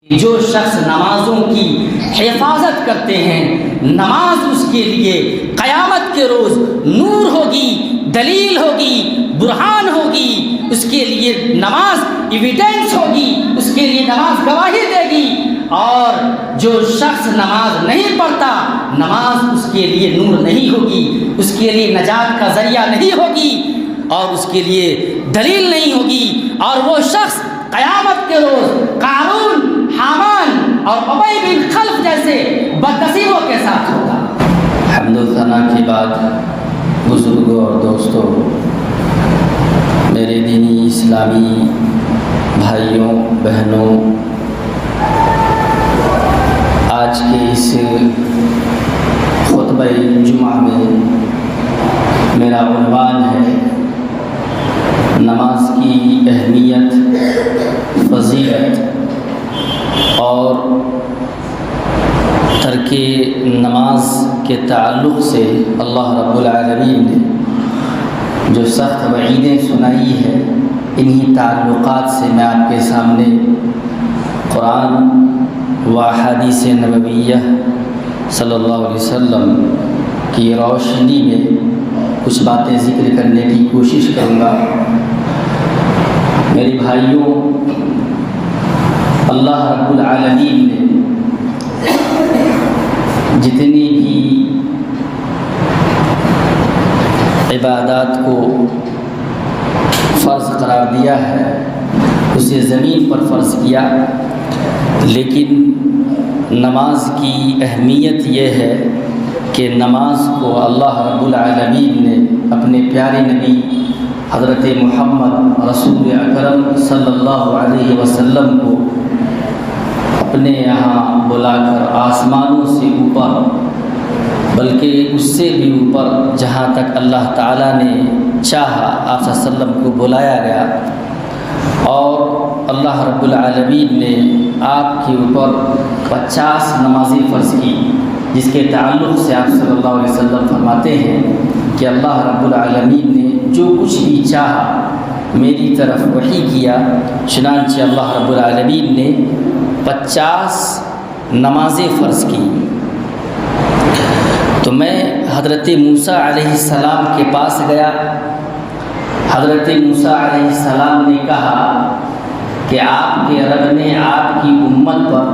جو شخص نمازوں کی حفاظت کرتے ہیں، نماز اس کے لیے قیامت کے روز نور ہوگی، دلیل ہوگی، برہان ہوگی، اس کے لیے نماز ایویڈنس ہوگی، اس کے لیے نماز گواہی دے گی۔ اور جو شخص نماز نہیں پڑھتا، نماز اس کے لیے نور نہیں ہوگی، اس کے لیے نجات کا ذریعہ نہیں ہوگی، اور اس کے لیے دلیل نہیں ہوگی، اور وہ شخص قیامت کے روز قارون، حامان اور ابی بن خلف جیسے بدنصیبوں کے ساتھ ہوگا۔ حمد و ثنا کے بعد بزرگوں اور دوستوں، میرے دینی اسلامی بھائیوں بہنوں، آج کے اس خطبہ جمعہ میں میرا عنوان ہے نماز کی اہمیت، فضیلت اور ترک نماز کے تعلق سے اللہ رب العالمین نے جو سخت وعیدیں سنائی ہیں، انہی تعلقات سے میں آپ کے سامنے قرآن و احادیث نبویہ صلی اللہ علیہ وسلم کی روشنی میں کچھ باتیں ذکر کرنے کی کوشش کروں گا۔ میرے بھائیوں، اللہ رب العالمین نے جتنی بھی عبادات کو فرض قرار دیا ہے، اسے زمین پر فرض کیا، لیکن نماز کی اہمیت یہ ہے کہ نماز کو اللہ رب العالمین نے اپنے پیارے نبی حضرت محمد رسول اکرم صلی اللہ علیہ وسلم کو اپنے یہاں بلا کر آسمانوں سے اوپر، بلکہ اس سے بھی اوپر جہاں تک اللہ تعالیٰ نے چاہا آپ صلی اللہ علیہ وسلم کو بلایا گیا، اور اللہ رب العالمین نے آپ کے اوپر 50 نمازیں فرض کی، جس کے تعلق سے آپ صلی اللہ علیہ وسلم فرماتے ہیں کہ اللہ رب العالمین نے جو کچھ بھی چاہا میری طرف وحی کیا، چنانچہ اللہ رب العالمین نے 50 نمازیں فرض کی۔ تو میں حضرت موسیٰ علیہ السلام کے پاس گیا۔ حضرت موسیٰ علیہ السلام نے کہا کہ آپ کے رب نے آپ کی امت پر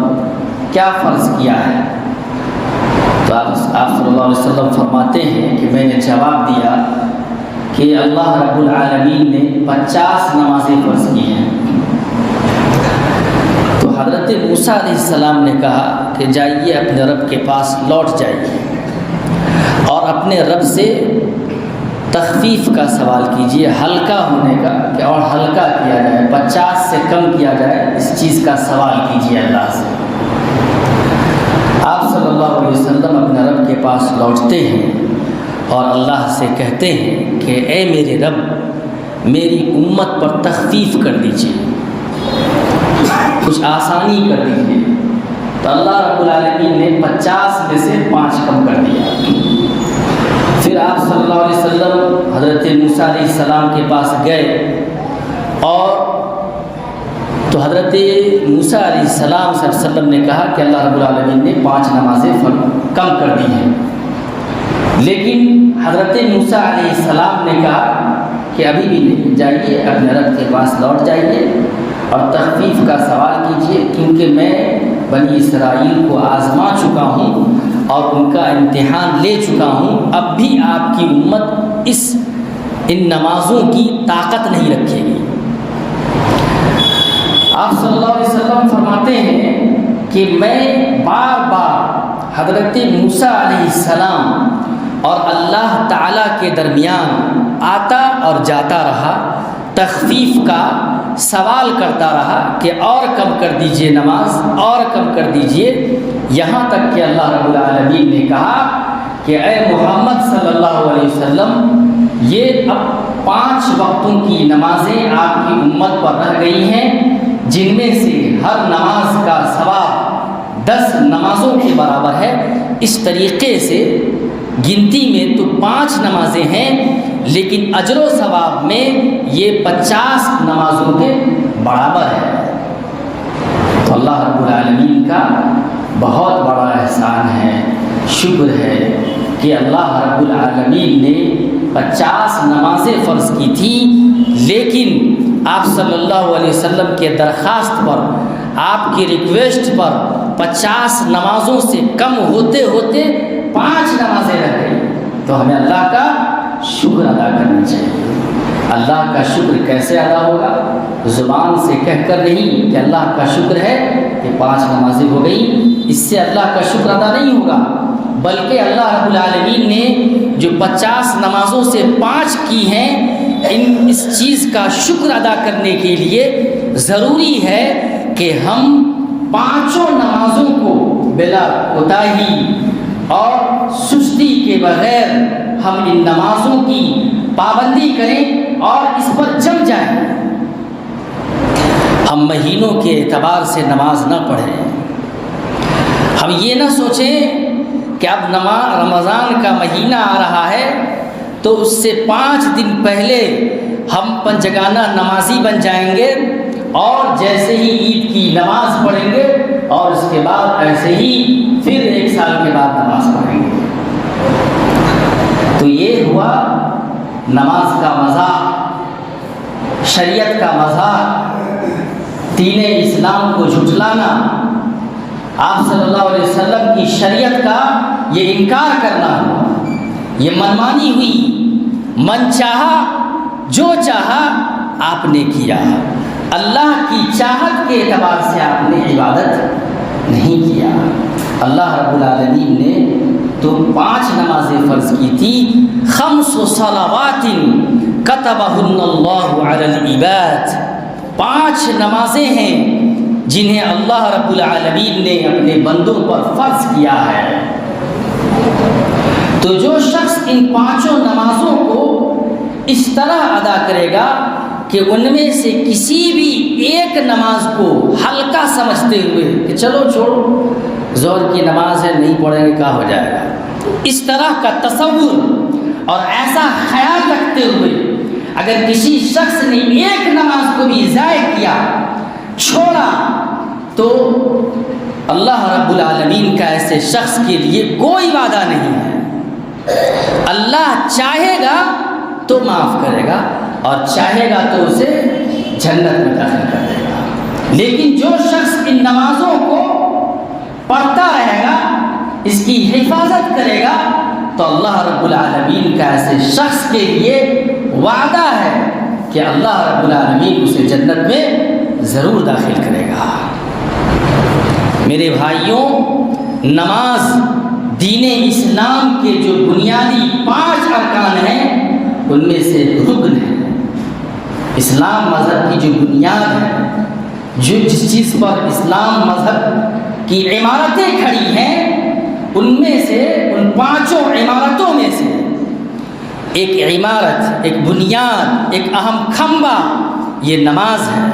کیا فرض کیا ہے؟ تو آپ صلی اللہ علیہ وسلم فرماتے ہیں کہ میں نے جواب دیا کہ اللہ رب العالمین نے 50 نمازیں فرض کی ہیں۔ تو حضرت موسیٰ علیہ السلام نے کہا کہ جائیے اپنے رب کے پاس لوٹ جائیے اور اپنے رب سے تخفیف کا سوال کیجیے، ہلکا ہونے کا، کہ اور ہلکا کیا جائے، 50 سے کم کیا جائے، اس چیز کا سوال کیجیے اللہ سے۔ آپ صلی اللہ علیہ وسلم اپنے رب کے پاس لوٹتے ہیں اور اللہ سے کہتے ہیں کہ اے میرے رب، میری امت پر تخفیف کر دیجیے، کچھ آسانی کر دیجیے۔ تو اللہ رب العالمین نے 50 میں سے 5 کم کر دیا۔ پھر آپ صلی اللہ علیہ وسلم حضرت موسیٰ علیہ السلام کے پاس گئے، اور تو حضرت موسیٰ علیہ السلام صلی اللہ علیہ وسلم نے کہا کہ اللہ رب العالمین نے 5 نمازیں کم کر دی ہیں، لیکن حضرت موسیٰ علیہ السلام نے کہا کہ ابھی بھی نہیں، جائیے اپنے رب کے پاس لوٹ جائیے اور تخفیف کا سوال کیجیے، کیونکہ میں بنی اسرائیل کو آزما چکا ہوں اور ان کا امتحان لے چکا ہوں، اب بھی آپ کی امت ان نمازوں کی طاقت نہیں رکھے گی۔ آپ صلی اللہ علیہ وسلم فرماتے ہیں کہ میں بار بار حضرت موسیٰ علیہ السلام اور اللہ تعالیٰ کے درمیان آتا اور جاتا رہا، تخفیف کا سوال کرتا رہا کہ اور کم کر دیجئے نماز، اور کم کر دیجئے، یہاں تک کہ اللہ رب العالمین نے کہا کہ اے محمد صلی اللہ علیہ وسلم، یہ اب 5 وقتوں کی نمازیں آپ کی امت پر رہ گئی ہیں، جن میں سے ہر نماز کا ثواب 10 نمازوں کے برابر ہے۔ اس طریقے سے گنتی میں تو 5 نمازیں ہیں، لیکن اجر و ثواب میں یہ 50 نمازوں کے برابر ہے۔ تو تو اللہ رب العالمین کا بہت بڑا احسان ہے، شکر ہے کہ اللہ رب العالمین نے 50 نمازیں فرض کی تھی، لیکن آپ صلی اللہ علیہ وسلم کے درخواست پر، آپ کی ریکویسٹ پر 50 نمازوں سے کم ہوتے ہوتے 5 نمازیں رہ گئی۔ تو ہمیں اللہ کا شکر ادا کرنا چاہیے۔ اللہ کا شکر کیسے ادا ہوگا؟ زبان سے کہہ کر نہیں کہ اللہ کا شکر ہے کہ 5 نمازیں ہو گئی، اس سے اللہ کا شکر ادا نہیں ہوگا، بلکہ اللہ رب العالمین نے جو 50 نمازوں سے 5 کی ہیں، اس چیز کا شکر ادا کرنے کے لیے ضروری ہے کہ ہم 5 نمازوں کو بلا کوتاہی اور سستی کے بغیر ہم ان نمازوں کی پابندی کریں اور اس پر جم جائیں۔ ہم مہینوں کے اعتبار سے نماز نہ پڑھیں، ہم یہ نہ سوچیں کہ اب رمضان کا مہینہ آ رہا ہے تو اس سے 5 دن پہلے ہم پنجگانہ نمازی بن جائیں گے اور جیسے ہی عید کی نماز پڑھیں گے اور اس کے بعد ایسے ہی پھر 1 سال کے بعد نماز پڑھیں گے۔ تو یہ ہوا نماز کا مذاق، شریعت کا مذاق، دین اسلام کو جھٹلانا، آپ صلی اللہ علیہ وسلم کی شریعت کا یہ انکار کرنا ہوا، یہ منمانی ہوئی، من چاہا جو چاہا آپ نے کیا، اللہ کی چاہت کے اعتبار سے آپ نے عبادت نہیں کیا۔ اللہ رب العالمین نے تو 5 نمازیں فرض کی تھی، 5 صلوات کتبہن اللہ علی العباد، 5 نمازیں ہیں جنہیں اللہ رب العالمین نے اپنے بندوں پر فرض کیا ہے۔ تو جو شخص ان 5 نمازوں کو اس طرح ادا کرے گا کہ ان میں سے کسی بھی ایک نماز کو ہلکا سمجھتے ہوئے کہ چلو چھوڑو ظہر کی نماز ہے نہیں پڑھیں گے کیا ہو جائے گا، اس طرح کا تصور اور ایسا خیال رکھتے ہوئے اگر کسی شخص نے ایک نماز کو بھی ضائع کیا، چھوڑا، تو اللہ رب العالمین کا ایسے شخص کے لیے کوئی وعدہ نہیں ہے۔ اللہ چاہے گا تو معاف کرے گا اور چاہے گا تو اسے جنت میں داخل کر دے گا، لیکن جو شخص ان نمازوں کو پڑھتا رہے گا، اس کی حفاظت کرے گا، تو اللہ رب العالمین کا ایسے شخص کے لیے وعدہ ہے کہ اللہ رب العالمین اسے جنت میں ضرور داخل کرے گا۔ میرے بھائیوں، نماز دین اسلام کے جو بنیادی 5 ارکان ہیں ان میں سے رکن ہے۔ اسلام مذہب کی جو بنیاد ہے، جس چیز پر اسلام مذہب کی عمارتیں کھڑی ہیں، ان میں سے ان 5 عمارتوں میں سے ایک عمارت، ایک بنیاد، ایک اہم کھمبا یہ نماز ہے۔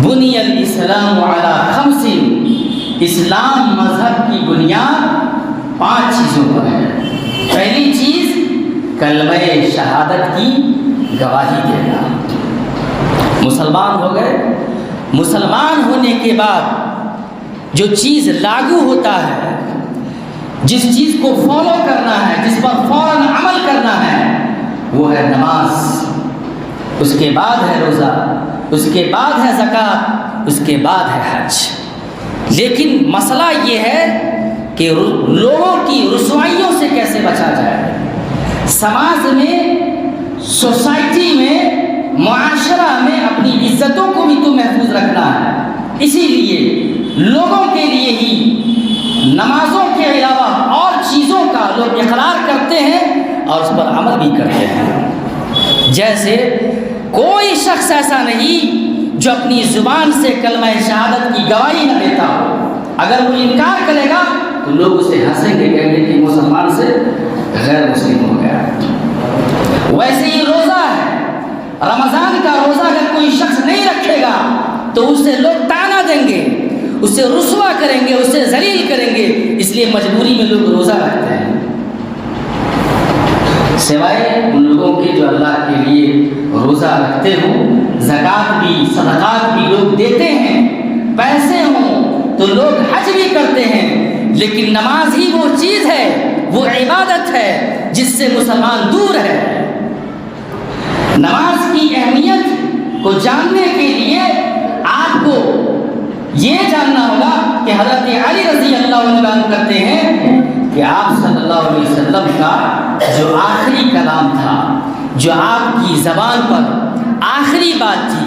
بنی الاسلام علی 5، اسلام مذہب کی بنیاد 5 چیزوں پر ہے۔ پہلی چیز کلمہ شہادت کی گواہی دینا۔ مسلمان ہو گئے، مسلمان ہونے کے بعد جو چیز لاگو ہوتا ہے، جس چیز کو فالو کرنا ہے، جس پر فوراً عمل کرنا ہے، وہ ہے نماز، اس کے بعد ہے روزہ، اس کے بعد ہے زکوٰۃ، اس کے بعد ہے حج۔ لیکن مسئلہ یہ ہے کہ لوگوں کی رسوائیوں سے کیسے بچا جائے، سماج میں، سوسائٹی میں، معاشرہ میں اپنی عزتوں کو بھی تو محفوظ رکھنا ہے۔ اسی لیے لوگوں کے لیے ہی نمازوں کے علاوہ اور چیزوں کا لوگ اقرار کرتے ہیں اور اس پر عمل بھی کرتے ہیں۔ جیسے کوئی شخص ایسا نہیں جو اپنی زبان سے کلمہ شہادت کی گواہی نہ دیتا ہو، اگر وہ انکار کرے گا تو لوگ اسے ہنسیں گے، کہیں گے کہ مسلمان سے غیر مسلم ہو گیا۔ ویسے ہی روزہ ہے، رمضان کا روزہ اگر کوئی شخص نہیں رکھے گا تو اسے لوگ طعنہ دیں گے، اسے رسوا کریں گے، اسے ذلیل کریں گے، اس لیے مجبوری میں لوگ روزہ رکھتے ہیں، سوائے ان لوگوں کے جو اللہ کے لیے روزہ رکھتے ہوں۔ زکوٰۃ بھی، صدقات بھی لوگ دیتے ہیں، پیسے ہوں تو لوگ حج بھی کرتے ہیں، لیکن نماز ہی وہ چیز ہے، وہ عبادت ہے جس سے مسلمان دور ہے۔ نماز کی اہمیت کو جاننے کے لیے آپ کو یہ جاننا ہوگا کہ حضرت علی رضی اللہ عنہ بیان کرتے ہیں کہ آپ صلی اللہ علیہ وسلم کا جو آخری کلام تھا، جو آپ کی زبان پر آخری بات تھی،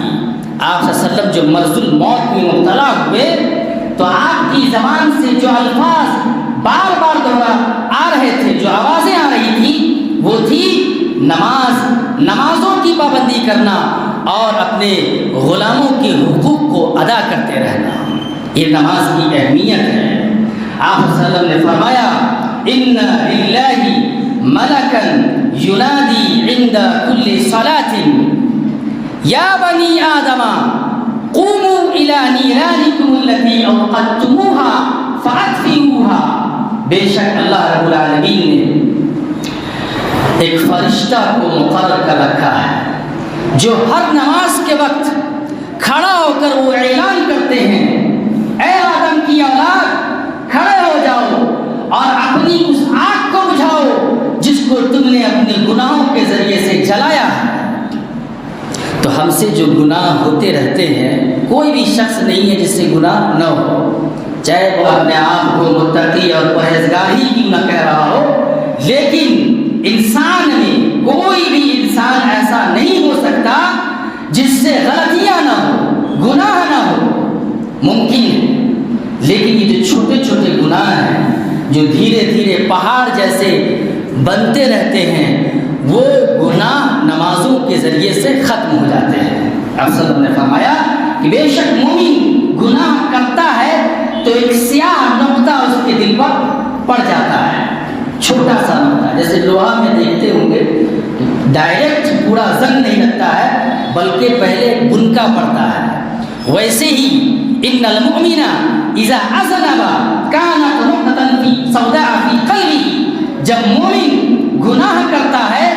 آپ صلی اللہ علیہ وسلم جو مرض الموت میں مبتلا ہوئے تو آپ کی زبان سے جو الفاظ بار بار دوہرا آ رہے تھے، جو آوازیں آ رہی تھی، وہ تھی نمازوں کی پابندی کرنا اور اپنے غلاموں کے حقوق کو ادا کرتے رہنا۔ یہ نماز کی اہمیت ہے۔ آپ صلی اللہ علیہ وسلم نے فرمایا ان للہ ملکا ینادی عند کل صلاۃ یا بنی آدم قوموا الی نیرانکم التی اوقدتموها فاطفئوها۔ بے شک اللہ رب العالمین نے ایک فرشتہ کو مقرر کر رکھا ہے جو ہر نماز کے وقت کھڑا ہو کر وہ اعلان کرتے ہیں، اے آدم کی اولاد کھڑے ہو جاؤ اور اپنی اس آگ کو بجھاؤ جس کو تم نے اپنے گناہوں کے ذریعے سے جلایا ہے۔ تو ہم سے جو گناہ ہوتے رہتے ہیں، کوئی بھی شخص نہیں ہے جس سے گناہ نہ ہو، چاہے وہ اپنے آپ کو متقی اور پرہیزگار ہی کیوں نہ کہہ رہا ہو، لیکن انسان میں کوئی بھی انسان ایسا نہیں ہو سکتا جس سے غلطیاں نہ ہو، گناہ نہ ہو، ممکن ہے۔ لیکن یہ جو چھوٹے چھوٹے گناہ ہیں جو دھیرے دھیرے پہاڑ جیسے بنتے رہتے ہیں، وہ گناہ نمازوں کے ذریعے سے ختم ہو جاتے ہیں۔ آپ صلی اللہ علیہ وسلم نے فرمایا کہ بے شک مومن گناہ کرتا ہے تو ایک سیاہ نقطہ اس کے دل پر پڑ جاتا ہے، چھوٹا سا نقطہ، جیسے لوہا میں دیکھتے ہوں گے ڈائریکٹ پورا زنگ نہیں لگتا ہے بلکہ پہلے بنکا پڑتا ہے، ویسے ہی ان المؤمن اذا اذنب كانت نقطة سوداء في قلبه، جب مومن گناہ کرتا ہے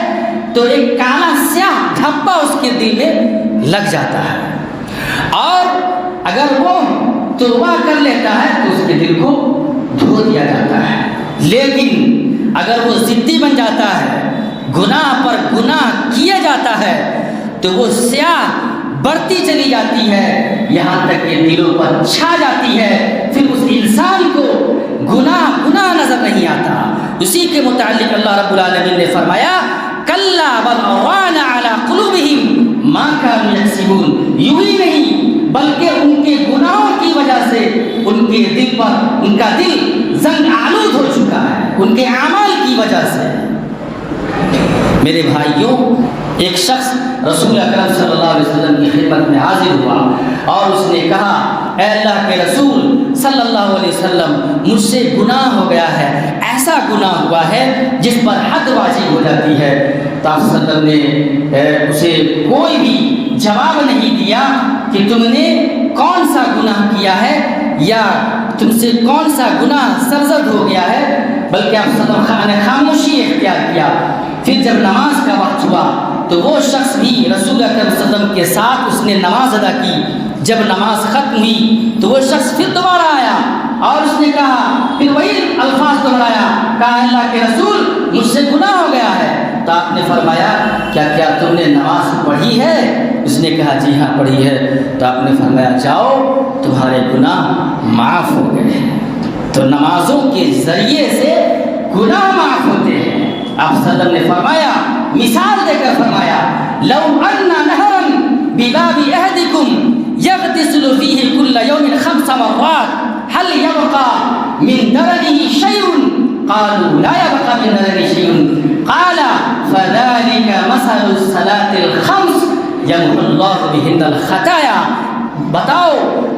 تو ایک کالا سیاہ دھبا اس کے دل میں لگ جاتا ہے، اور اگر وہ توبہ کر لیتا ہے تو اس کے دل کو دھو دیا جاتا ہے۔ لیکن اگر وہ ضدی بن جاتا ہے، گناہ پر گناہ کیا جاتا ہے، تو وہ سیاہ بڑھتی چلی جاتی ہے یہاں تک کہ دلوں پر چھا جاتی ہے، پھر اس انسان کو گناہ نظر نہیں آتا۔ اسی کے متعلق اللہ رب العالمین نے فرمایا کلا بل ران علی قلوبہم ما کانوا یکسبون، یوں ہی نہیں بلکہ ان کے گناہوں کی وجہ سے ان کے دل پر ان کا دل زنگ آلود ہو چکا ہے، ان کے اعمال کی وجہ سے۔ میرے بھائیوں، ایک شخص رسول اکرم صلی اللہ علیہ وسلم کی خدمت میں حاضر ہوا اور اس نے کہا اے اللہ کے رسول صلی اللہ علیہ وسلم، مجھ سے گناہ ہو گیا ہے، ایسا گناہ ہوا ہے جس پر حد واجب ہو جاتی ہے۔ تو آپ صلی اللہ علیہ وسلم نے اسے کوئی بھی جواب نہیں دیا کہ تم نے کون سا گناہ کیا ہے یا تم سے کون سا گناہ سرزد ہو گیا ہے، بلکہ آپ صلی اللہ علیہ وسلم نے خاموشی اختیار کیا۔ پھر جب نماز کا وقت ہوا تو وہ شخص بھی رسول اکرم صلی اللہ علیہ وسلم کے ساتھ اس نے نماز ادا کی۔ جب نماز ختم ہوئی تو وہ شخص پھر دوبارہ آیا اور اس نے کہا، پھر وہی الفاظ دہرایا، کہا اللہ کے رسول مجھ سے گناہ ہو گیا ہے۔ تو آپ نے فرمایا کیا تم نے نماز پڑھی ہے؟ اس نے کہا جی ہاں پڑھی ہے۔ تو آپ نے فرمایا جاؤ تمہارے گناہ معاف ہو گئے ہیں۔ تو نمازوں کے ذریعے سے گناہ معاف ہوتے ہیں۔ آپ صلی اللہ علیہ وسلم نے فرمایا، مثال دے کر فرمایا لو ان نہرا بباب احدکم یغتسل فیہ کل یوم 5 مرات هل يبقى من درنه شيء؟ قالوا لا يبقى من درنه شيء قال فذلك مثل الصلاة الخمس يمحو الله بهن الخطايا۔ بتاؤ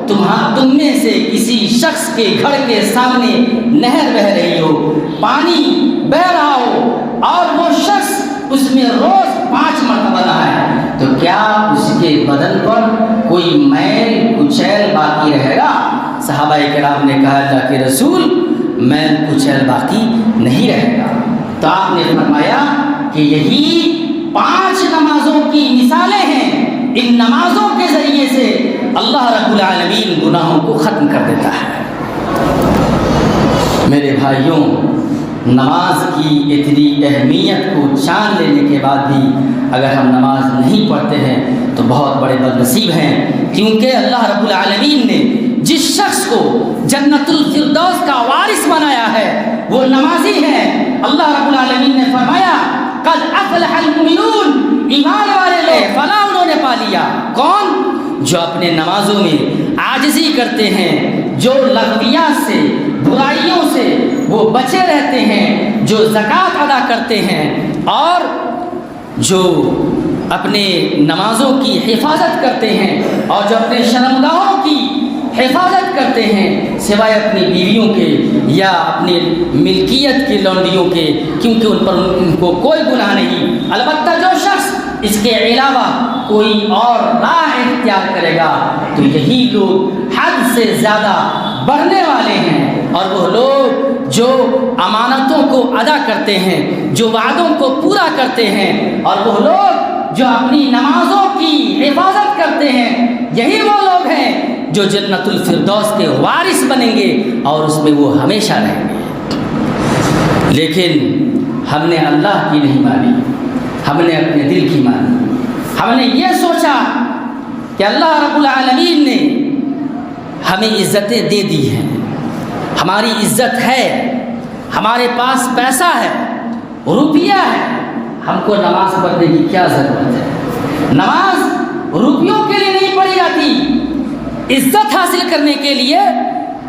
تم میں سے کسی شخص کے گھر کے سامنے نہر بہہ رہی ہو، پانی بہہ رہا ہو اور وہ شخص اس میں روز 5 مرتبہ نہائے، تو کیا اس کے بدن پر کوئی میل کچیل باقی رہے گا؟ صحابہ کرام نے کہا اللہ کے رسول میل کچیل باقی نہیں رہے گا۔ تو آپ نے فرمایا کہ یہی 5 نمازوں کی مثالیں ہیں ان نمازوں کے ذریعے سے اللہ رب العالمین گناہوں کو ختم کر دیتا ہے۔ میرے بھائیوں، نماز کی اتنی اہمیت کو جان لینے کے بعد بھی اگر ہم نماز نہیں پڑھتے ہیں تو بہت بڑے بد نصیب ہیں، کیونکہ اللہ رب العالمین نے جس شخص کو جنت الفردوس کا وارث بنایا ہے وہ نمازی ہے۔ اللہ رب العالمین نے فرمایا قد افلح المؤمنون، ایمان والے لوگ فلاح انہوں نے پا لیا۔ کون؟ جو اپنے نمازوں میں عاجزی کرتے ہیں، جو لغویات سے، برائیوں سے وہ بچے رہتے ہیں، جو زکوٰۃ ادا کرتے ہیں اور جو اپنے نمازوں کی حفاظت کرتے ہیں اور جو اپنے شرمگاہوں کی حفاظت کرتے ہیں سوائے اپنی بیویوں کے یا اپنی ملکیت کی لونڈیوں کے، کیونکہ ان کو کوئی گناہ نہیں۔ البتہ جو شخص اس کے علاوہ کوئی اور راہ اختیار کرے گا تو یہی لوگ حد سے زیادہ بڑھنے والے ہیں، اور وہ لوگ جو امانتوں کو ادا کرتے ہیں، جو وعدوں کو پورا کرتے ہیں، اور وہ لوگ جو اپنی نمازوں کی حفاظت کرتے ہیں، یہی وہ لوگ ہیں جو جنت الفردوس کے وارث بنیں گے اور اس میں وہ ہمیشہ رہیں گے۔ لیکن ہم نے اللہ کی نہیں مانی، ہم نے اپنے دل کی مانی۔ ہم نے یہ سوچا کہ اللہ رب العالمین نے ہمیں عزتیں دے دی ہیں، ہماری عزت ہے، ہمارے پاس پیسہ ہے، روپیہ ہے، ہم کو نماز پڑھنے کی کیا ضرورت ہے؟ نماز روپیوں کے لیے نہیں پڑھی جاتی، عزت حاصل کرنے کے لیے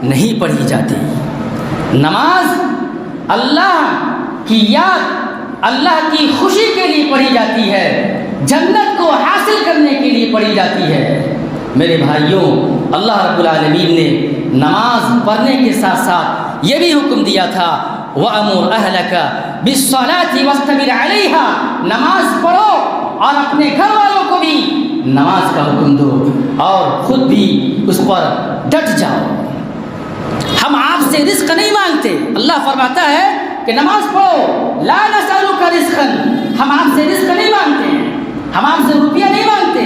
نہیں پڑھی جاتی۔ نماز اللہ کی یاد، اللہ کی خوشی کے لیے پڑھی جاتی ہے، جنت کو حاصل کرنے کے لیے پڑھی جاتی ہے۔ میرے بھائیوں، اللہ رب العالمین نے نماز پڑھنے کے ساتھ ساتھ یہ بھی حکم دیا تھا وَأَمُرْ أَهْلَكَ بِالصَّلَاةِ وَاسْتَبِرْ عَلَيْهَا، نماز پڑھو اور اپنے گھر والوں کو بھی نماز کا حکم دو اور خود بھی اس پر ڈٹ جاؤ۔ ہم آپ سے رزق نہیں مانگتے، اللہ فرماتا ہے کہ نماز پڑھو، لا نسألک رزقا، ہم آپ سے رزق نہیں مانگتے ہیں، ہم آپ سے روپیہ نہیں مانگتے،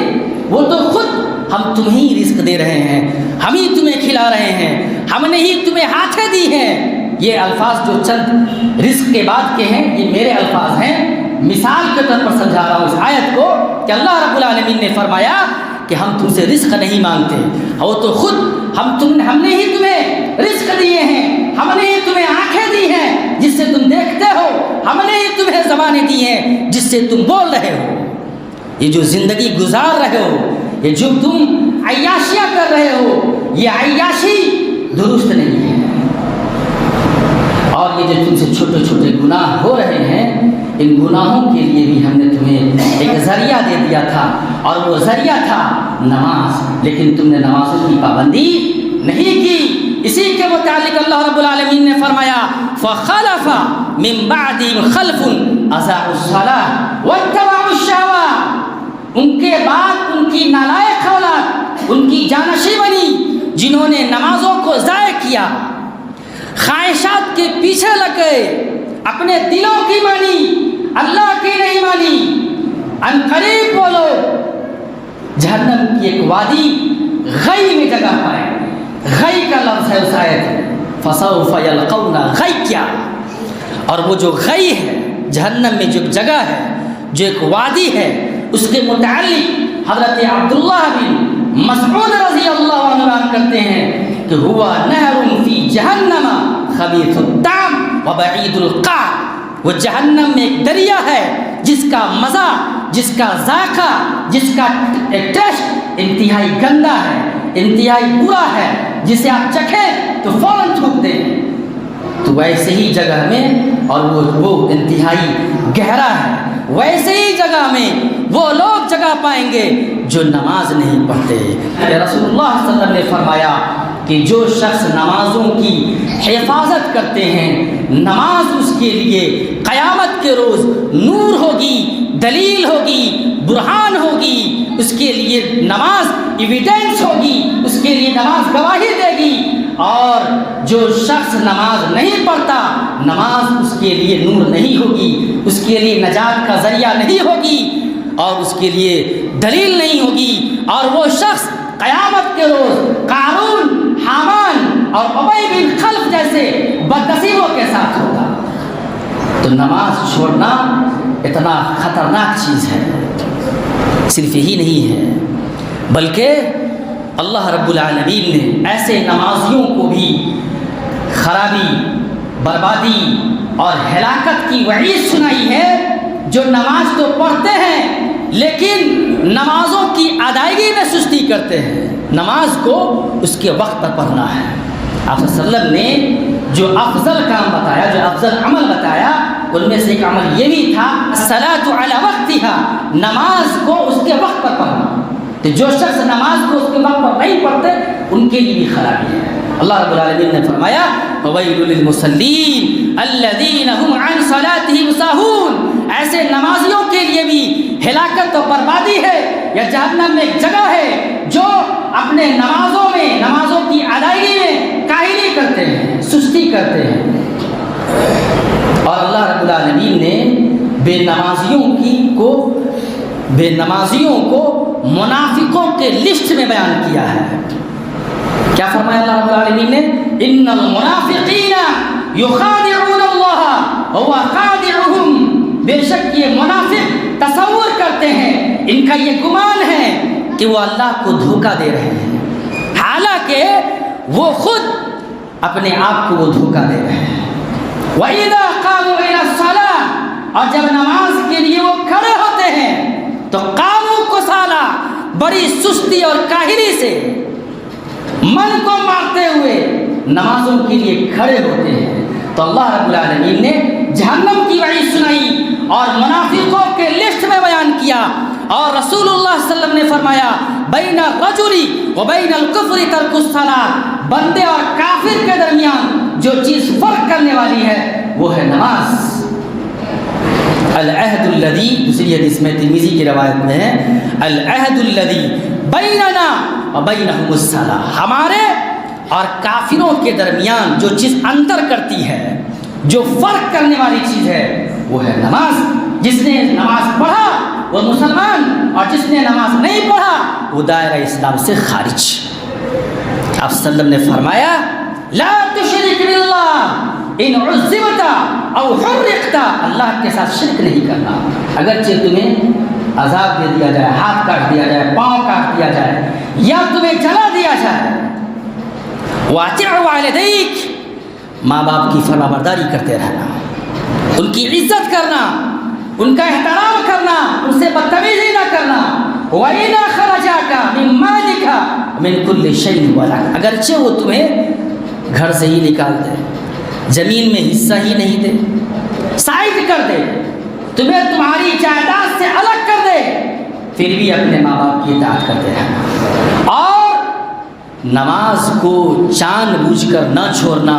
وہ تو خود ہم تمہیں ہی رزق دے رہے ہیں، ہم ہی تمہیں کھلا رہے ہیں، ہم نے ہی تمہیں ہاتھیں دی ہیں۔ یہ الفاظ جو چند رزق کے بعد کے ہیں یہ میرے الفاظ ہیں، مثال کے طور پر سمجھا رہا ہوں اس آیت کو کہ اللہ رب العالمین نے فرمایا کہ ہم تم سے رزق نہیں مانگتے، وہ تو خود ہم نے ہی تمہیں رزق دیے ہیں، ہم نے ہی تمہیں آنکھیں دی ہیں جس سے تم دیکھتے ہو، ہم نے ہی تمہیں زبانیں دی ہیں جس سے تم بول رہے ہو۔ یہ جو زندگی گزار رہے ہو، یہ جو تم عیاشیاں کر رہے ہو، یہ عیاشی درست نہیں ہے، اور یہ جو تم سے چھوٹے چھوٹے گناہ ہو رہے ہیں ان گناہوں کے لیے بھی ہم نے تمہیں ایک ذریعہ دے دیا تھا، اور وہ ذریعہ تھا نماز، لیکن تم نے نمازوں کی پابندی نہیں کی۔ اسی کے متعلق اللہ رب العالمین نے فرمایا فَخَلَفَ مِن بَعْدِهِمْ خَلْفٌ أَضَاعُوا الصَّلَاةَ وَاتَّبَعُوا الشَّهَوَاتِ، ان کے بعد ان کی نالائق اولاد ان کی جانشی بنی جنہوں نے نمازوں کو ضائع کیا، خواہشات کے پیچھے لگ گئے، اپنے دلوں کی مانی، اللہ کی نہیں مانی۔ ان قریب وہ لوگ جہنم کی ایک وادی غی میں جگہ پائیں گے۔ غی کا لفظ ہے اس آیت میں، فَسَوْفَ يَلْقَوْنَ غَيّْا، اور وہ جو غی ہے جہنم میں جو جگہ ہے، جو ایک وادی ہے، اس کے متعلق حضرت عبداللہ بن مسعود رضی اللہ عنہ بیان کرتے ہیں کہ ہوا نہر فی جہنم خبیث الطعم وبعید القعر، وہ جہنم میں ایک دریا ہے جس کا مزہ، جس کا ذائقہ، جس کا ٹیسٹ انتہائی گندا ہے، انتہائی برا ہے، جسے آپ چکھیں تو فوراً تھوک دیں۔ تو ویسے ہی جگہ میں، اور وہ انتہائی گہرا ہے، ویسے ہی جگہ میں وہ لوگ جگہ پائیں گے جو نماز نہیں پڑھتے۔ رسول اللہ صلی اللہ علیہ وسلم نے فرمایا کہ جو شخص نمازوں کی حفاظت کرتے ہیں، نماز اس کے لیے قیامت کے روز نور ہوگی، دلیل ہوگی، برہان ہوگی، اس کے لیے نماز ایویڈنس ہوگی، اس کے لیے نماز گواہی دے گی۔ اور جو شخص نماز نہیں پڑھتا، نماز اس کے لیے نور نہیں ہوگی، اس کے لیے نجات کا ذریعہ نہیں ہوگی، اور اس کے لیے دلیل نہیں ہوگی، اور وہ شخص قیامت کے روز قارون، حامان اور ابی بن خلف جیسے بدنصیبوں کے ساتھ ہوگا۔ تو نماز چھوڑنا اتنا خطرناک چیز ہے، صرف یہی نہیں ہے بلکہ اللہ رب العالمین نے ایسے نمازیوں کو بھی خرابی، بربادی اور ہلاکت کی وعید سنائی ہے جو نماز تو پڑھتے ہیں لیکن نمازوں کی ادائیگی میں سستی کرتے ہیں۔ نماز کو اس کے وقت پر پڑھنا ہے۔ آپ صلی اللہ علیہ وسلم نے جو افضل کام بتایا، جو افضل عمل بتایا، ان میں سے ایک عمل یہ بھی تھا الصلاۃ علی وقتہا، نماز کو اس کے وقت پر پڑھنا۔ تو جو شخص نماز کو اس کے وقت پر نہیں پڑھتے ان کے لیے بھی خرابی ہے۔ اللہ رب العالمین نے فرمایا وَوَيْلٌ لِّلْمُصَلِّينَ الَّذِينَ هُمْ عَنْ صَلَاتِهِمْ سَاهُونَ، ایسے نمازیوں کے لیے بھی ہلاکت و بربادی ہے یا جہنم میں ایک جگہ ہے جو اپنے نمازوں میں، نمازوں کی ادائیگی میں کاہلی کرتے ہیں، سستی کرتے ہیں۔ اور اللہ رب العالمین نے بے نمازیوں کو منافقوں کے لسٹ میں بیان کیا ہے۔ کیا فرمایا اللہ رب العالمین نے؟ ان المنافقین یخادعون اللہ وهو خادعهم، بے شک یہ منافق تصور کرتے ہیں، ان کا یہ گمان ہے کہ وہ اللہ کو دھوکہ دے رہے ہیں، حالانکہ وہ خود اپنے آپ کو وہ دھوکہ دے رہے ہیں۔ وَإِذَا قَامُوا إِلَى الصَّلَاةِ، اور جب نماز کے لیے وہ کھڑے ہوتے ہیں تو قاموا کسالى، بڑی سستی اور کاہلی سے، من کو مارتے ہوئے نمازوں کے لیے کھڑے ہوتے ہیں۔ تو اللہ رب العالمین نے جہنم کی وعید سنائی اور منافقوں کے لسٹ میں بیان کیا، اور رسول اللہ صلی اللہ علیہ وسلم نے فرمایا بین الرجل وبین الکفر ترک الصلاۃ، بندے اور کافر کے درمیان جو چیز فرق کرنے والی ہے وہ ہے نماز۔ العہد الذی، دوسری حدیث میں ترمذی کی روایت میں ہے العہد الذی بیننا وبینہم الصلاۃ، ہمارے اور کافروں کے درمیان جو چیز انتر کرتی ہے، جو فرق کرنے والی چیز ہے وہ ہے نماز۔ جس نے نماز پڑھا وہ مسلمان، اور جس نے نماز نہیں پڑھا وہ دائرہ اسلام سے خارج۔ آپ صلی اللہ علیہ وسلم نے فرمایا لا تشرک باللہ ان عذبت او حرقت، اللہ کے ساتھ شرک نہیں کرنا، اگرچہ تمہیں عذاب دے دیا جائے، ہاتھ کاٹ دیا جائے، پاؤں کاٹ دیا جائے، یا تمہیں جلا دیا جائے۔ واطع والدیک، ماں باپ کی فرما برداری کرتے رہنا، ان کی عزت کرنا، ان کا احترام کرنا، ان سے بدتمیزی نہ کرنا۔ وَإِذَا خَرَجَاكَ مِن مَالِكَ مِن كُلِّ شَيْءٍ وَلَكَ، اگرچہ وہ تمہیں گھر سے ہی نکال دے، زمین میں حصہ ہی نہیں دے، سائڈ کر دے، تمہیں تمہاری جائیداد سے الگ کر دے، پھر بھی اپنے ماں باپ کی اطاعت کرتے رہنا۔ اور نماز کو جان بوجھ کر نہ چھوڑنا،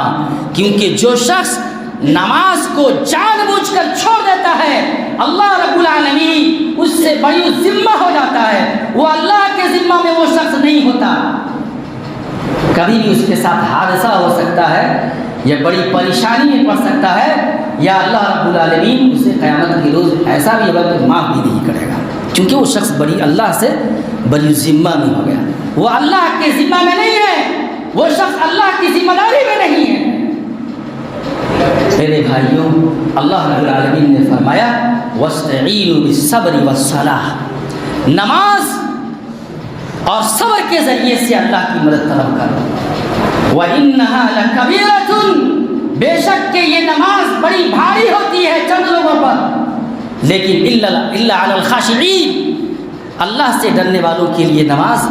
کیونکہ جو شخص نماز کو جان بوجھ کر چھوڑ دیتا ہے اللہ رب العالمین اس سے بڑی ذمہ ہو جاتا ہے، وہ اللہ کے ذمہ میں وہ شخص نہیں ہوتا۔ کبھی بھی اس کے ساتھ حادثہ ہو سکتا ہے، یا بڑی پریشانی میں پڑ سکتا ہے، یا اللہ رب العالمین اسے قیامت کے روز ایسا بھی ہوگا کہ معاف بھی نہیں کرے گا، کیونکہ وہ شخص بڑی اللہ سے بڑی ذمہ میں ہو گیا، وہ اللہ کے ذمہ میں نہیں ہے، وہ شخص اللہ کی ذمہ داری میں نہیں ہے۔ میرے بھائیوں، اللہ رب العالمین نے فرمایا وَاسْتَعِينُوا بِالصَّبْرِ وَالصَّلَاةِ، نماز اور صبر کے ذریعے سے اللہ کی مدد طلب کرو۔ وَإِنَّهَا لَكَبِيرَةٌ، بے شک کہ یہ نماز بڑی بھاری ہوتی ہے چند لوگوں پر، لیکن إِلَّا عَلَى الْخَاشِعِينَ، اللہ سے ڈرنے والوں کے لیے نماز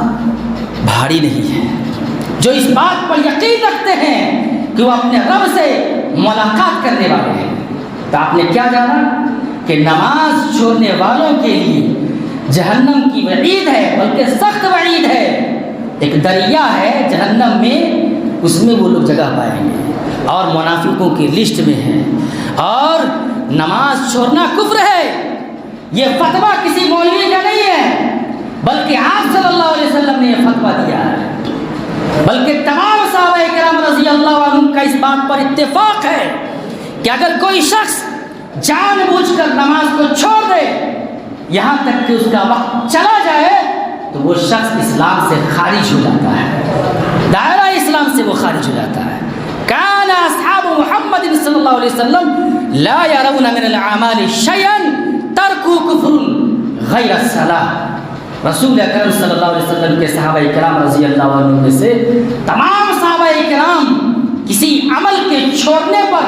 بھاری نہیں ہے، جو اس بات پر یقین رکھتے ہیں کہ وہ اپنے رب سے ملاقات کرنے والے ہیں۔ تو آپ نے کیا جانا کہ نماز چھوڑنے والوں کے لیے جہنم کی وعید ہے، بلکہ سخت وعید ہے، ایک دریا ہے جہنم میں، اس میں وہ لوگ جگہ پائیں گے، اور منافقوں کی لسٹ میں ہیں۔ اور نماز چھوڑنا کفر ہے، یہ فتویٰ کسی مولوی کا نہیں ہے، بلکہ آپ صلی اللہ علیہ وسلم نے یہ فتویٰ دیا ہے، بلکہ تمام صحابہ کرام رضی اللہ عنہم کا اس بات پر اتفاق ہے کہ اگر کوئی شخص جان بوجھ کر نماز کو چھوڑ دے یہاں تک کہ اس کا وقت چلا جائے تو وہ شخص اسلام سے خارج ہو جاتا ہے، دائرہ اسلام سے وہ خارج ہو جاتا ہے۔ کان اصحاب محمد صلی اللہ علیہ وسلم لا يرون من الاعمال شيئا تركوا كفر غیر الصلاۃ۔ رسول اکرم صلی اللہ علیہ وسلم کے صحابہ کرام رضی اللہ عنہ میں سے تمام صحابہ کرام کسی عمل کے چھوڑنے پر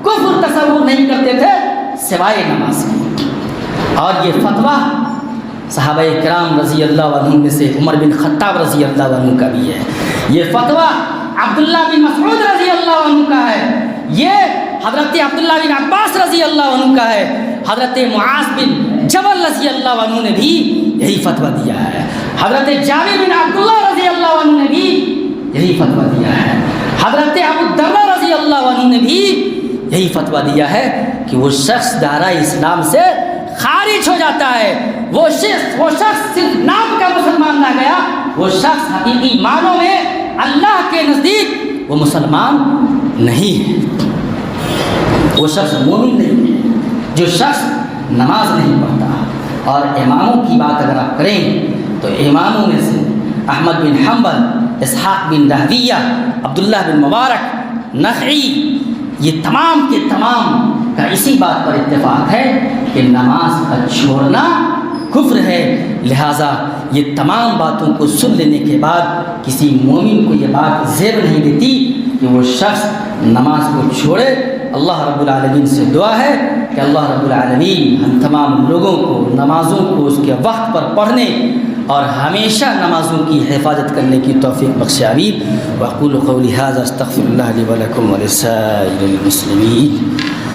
کفر تصور نہیں کرتے تھے سوائے نماز کے۔ اور یہ فتویٰ صحابہ کرام رضی اللہ عنہ میں سے عمر بن خطاب رضی اللہ عنہ کا بھی ہے، یہ فتویٰ عبداللہ بن مسعود رضی اللہ عنہ کا ہے، یہ حضرت عبداللہ بن عباس رضی اللہ عنہ کا ہے، حضرت معاذ بن جبل رضی اللہ عنہ نے بھی یہی فتویٰ دیا ہے، حضرت جابر بن عبداللہ رضی اللہ عنہ نے بھی یہی فتویٰ دیا ہے، حضرت ابو الدرداء رضی اللہ عنہ نے بھی یہی فتویٰ دیا ہے کہ وہ شخص دائرہ اسلام سے خارج ہو جاتا ہے، وہ شخص صرف نام کا مسلمان نہ گیا، وہ شخص حقیقی معنوں میں اللہ کے نزدیک وہ مسلمان نہیں ہے، وہ شخص مومن نہیں ہے جو شخص نماز نہیں پڑھتا۔ اور اماموں کی بات اگر آپ کریں تو اماموں میں سے احمد بن حنبل، اسحاق بن راہویہ، عبداللہ بن مبارک، نخعی، یہ تمام کے تمام کا اسی بات پر اتفاق ہے کہ نماز کا چھوڑنا کفر ہے۔ لہٰذا یہ تمام باتوں کو سن لینے کے بعد کسی مومن کو یہ بات زیب نہیں دیتی کہ وہ شخص نماز کو چھوڑے۔ اللہ رب العالمین سے دعا ہے کہ اللہ رب العالمین ہم تمام لوگوں کو نمازوں کو اس کے وقت پر پڑھنے اور ہمیشہ نمازوں کی حفاظت کرنے کی توفیق بخشے آمین۔ واقول قولی ھذا استغفر اللہ لی ولکم ولسائر المسلمین۔